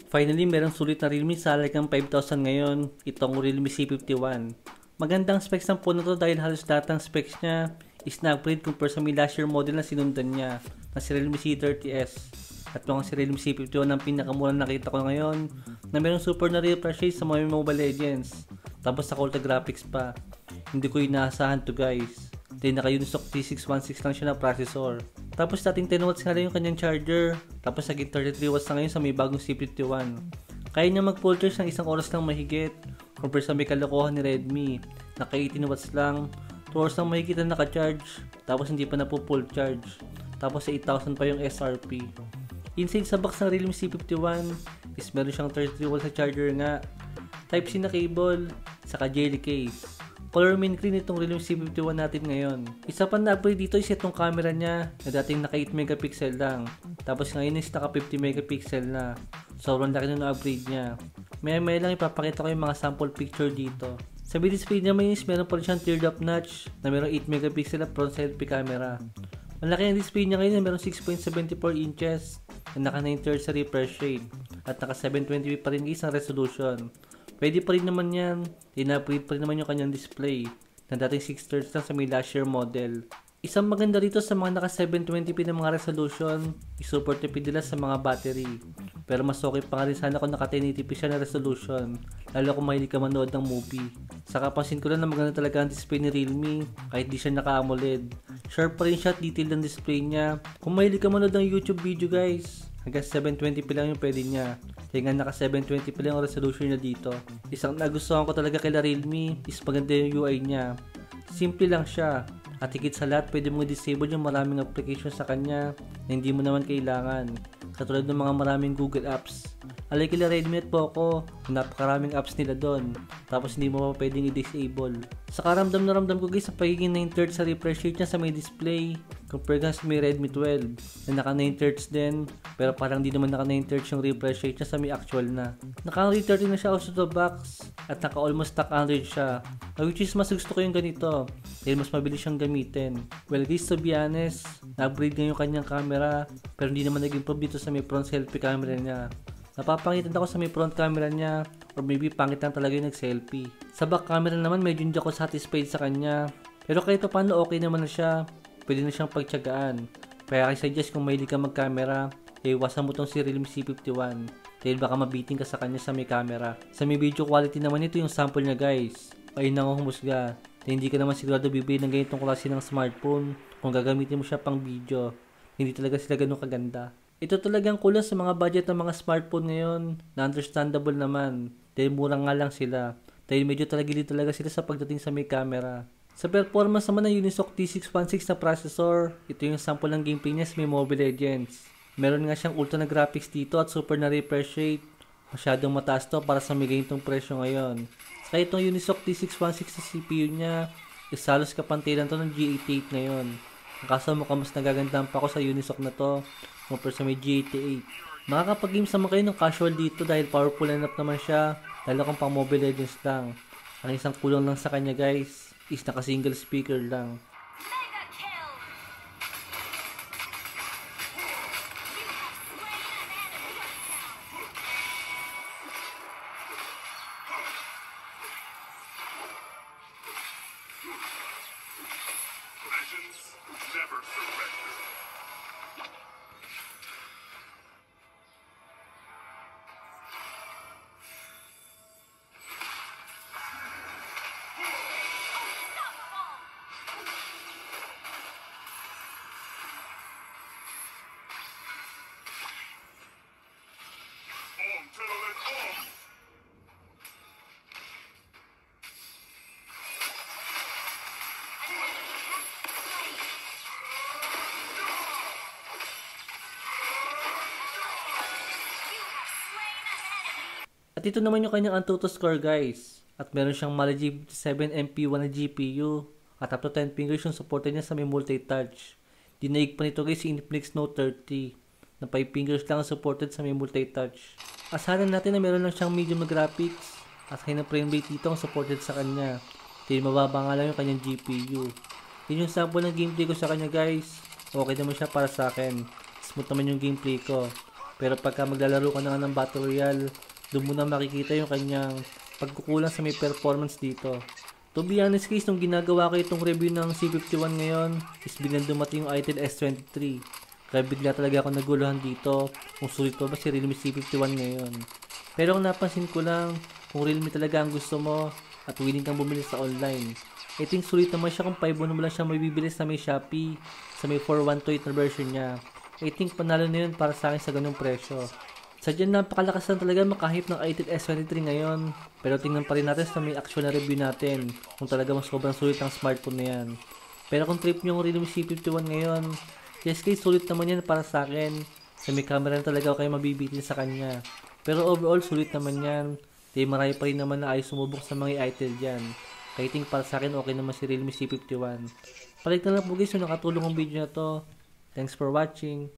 Finally, merong sulit na Realme sa halagang 5,000 ngayon, itong Realme C51. Magandang specs ng phone na to dahil halos lahat ng specs niya is na-upgrade compare sa may last year model na sinundan niya, na si Realme C30s. At mukhang si Realme C51 ang pinakamurang nakita ko ngayon, na merong super na refresh rate sa mga Mobile Legends. Tapos sa Ultra Graphics pa. Hindi ko inaasahan to guys. Then naka-Unisoc T616 lang siya na processor. Tapos dating 10 watts nga lang yung kanyang charger. Tapos naging 33 watts na ngayon sa may bagong C51. Kaya niya mag-full charge ng isang oras lang mahigit. Compare sa may kalokohan ni Redmi. Naka 18 watts lang. 2 hours lang mahigit na naka-charge. Tapos hindi pa na po full charge. Tapos sa 8,000 pa yung SRP. Inside sa box ng Realme C51 is meron siyang 33 watts na charger nga. Type-C na cable. Saka jelly case. Color mint green itong Realme C51 natin ngayon. Isa pa na upgrade dito is itong camera niya na dating naka 8 megapixel lang. Tapos ngayon is naka 50 megapixel na. Sobrang laki na upgrade niya. Maya lang ipapakita ko yung mga sample picture dito. Sa mid display niya is meron pa rin siyang teardrop notch na meron 8 megapixel na front selfie camera. Malaki ang display niya ngayon na meron 6.74 inches na naka 9Hz sa refresh rate at naka 720p pa rin isang resolution. Pwede pa rin naman yan, ina-upgrade pa rin naman yung kanyang display na dating 6Hz lang sa may last year model. Isang maganda rito sa mga naka 720p na mga resolution, i-support nila sa mga battery. Pero mas okay pa nga rin sana kung naka 1080p siya na resolution, lalo kung mahilig ka manood ng movie. Saka pansin ko lang na maganda talaga ang display ni Realme, kahit di siya naka-AMOLED. Sharp pa rin siya at detailed ang display niya. Kung mahilig ka manood ng YouTube video guys, hanggang 720p lang yung pwede niya. Kaya nga naka 720p lang yung resolution niya dito. Isang nagustuhan ko talaga kay Realme is maganda yung UI niya. Simple lang siya. At higit sa lahat, pwede mong disable yung maraming application sa kanya na hindi mo naman kailangan. Katulad ng mga maraming Google apps. Alay kila Redmi at Poco, napakaraming apps nila doon. Tapos hindi mo pa pwedeng i-disable. Saka ramdam na ramdam ko guys sa pagiging 9Hz sa refresh rate niya sa may display. Compare sa may Redmi 12 na naka 9Hz din. Pero parang di naman naka 9Hz yung refresh rate niya sa may actual na. Naka 130 na siya out of the box. At naka almost stock 100 siya. Which is mas gusto ko yung ganito. Dahil mas mabilis siyang gamitin. Well guys, to be honest, na-upgrade nga yung kanyang camera. Pero hindi naman nag-improve dito sa may front selfie camera niya. Napapangitan ako sa may front camera niya or maybe pangit lang talaga yung nag-selfie. Sa back camera naman medyo hindi ako satisfied sa kanya. Pero kahit paano okay naman na siya. Pwede na siyang pagtiyagaan. Kaya I suggest kung mahilig ka mag-camera, iwasan mo tong si Realme C51. Dahil baka mabiting ka sa kanya sa may camera. Sa may video quality naman ito yung sample niya guys. Ayun na ako humusga. Dahil hindi ka naman sigurado bibili ng ganitong klase ng smartphone kung gagamitin mo siya pang video. Hindi talaga sila ganun kaganda. Ito talagang kulang sa mga budget ng mga smartphone ngayon na understandable naman dahil mura nga lang sila. Dahil medyo talagili talaga sila sa pagdating sa may camera. Sa performance naman ng Unisoc T616 na processor, ito yung sample ng gameplay niya sa may Mobile Legends. Meron nga siyang ultra na graphics dito at super na refresh rate. Masyadong mataas to para sa may ganitong presyo ngayon. Saka itong Unisoc T616 na CPU niya, isalos kapantilan to ng G88 ngayon. Kaso mukhang mas nagagandahan pa ako sa Unisoc na to compare sa may G88. Makakapag-games naman kayo ng casual dito dahil powerful enough naman siya, lalo kung pang Mobile Legends lang. Ang isang kulang lang sa kanya guys, is naka single speaker lang. Legends never surrender. On, tell it on. At ito naman yung kanyang Antutu score guys. At meron siyang Mali G57 MP1 na GPU. At up to 10 fingers yung supported niya sa may multi-touch. Dinaig pa nito guys si Infinix Note 30. Na 5 fingers lang supported sa may multi-touch. Asahan natin na meron lang siyang medium na graphics. At kaya na frame rate dito ang supported sa kanya. Dahil mababa nga lang yung kanyang GPU. Yun yung sample ng gameplay ko sa kanya guys. Okay naman siya para sa akin. Smooth naman yung gameplay ko. Pero pagka maglalaro ka na nga ng Battle Royale, doon mo na makikita yung kanyang pagkukulang sa may performance dito. To be honest guys, nung ginagawa ko itong review ng C51 ngayon, is biglang dumating yung Itel S23. Kaya bigla talaga ako naguluhan dito kung sulit pa ba si Realme C51 ngayon. Pero ang napansin ko lang, kung Realme talaga ang gusto mo at willing kang bumili sa online, I think sulit naman siya kung 5 mo lang siya may bibili sa may Shopee, sa may 4128 na version niya. I think panalo na yun para sa akin sa ganung presyo. Sadya napakalakas lang talaga makahype ng Itel S23 ngayon. Pero tingnan pa rin natin sa may actual na review natin kung talaga mas sobrang sulit ang smartphone na yan. Pero kung trip nyo yung Realme C51 ngayon, yes guys, sulit naman yan para sa akin. Sa may camera na talaga ako kayo mabibitin sa kanya. Pero overall, sulit naman yan. Dahil marami pa rin naman na ayos sumubok sa mga Itel dyan. Kaya think para sa akin, okay naman si Realme C51. Palit na lang po guys yung nakatulong ang video na to. Thanks for watching.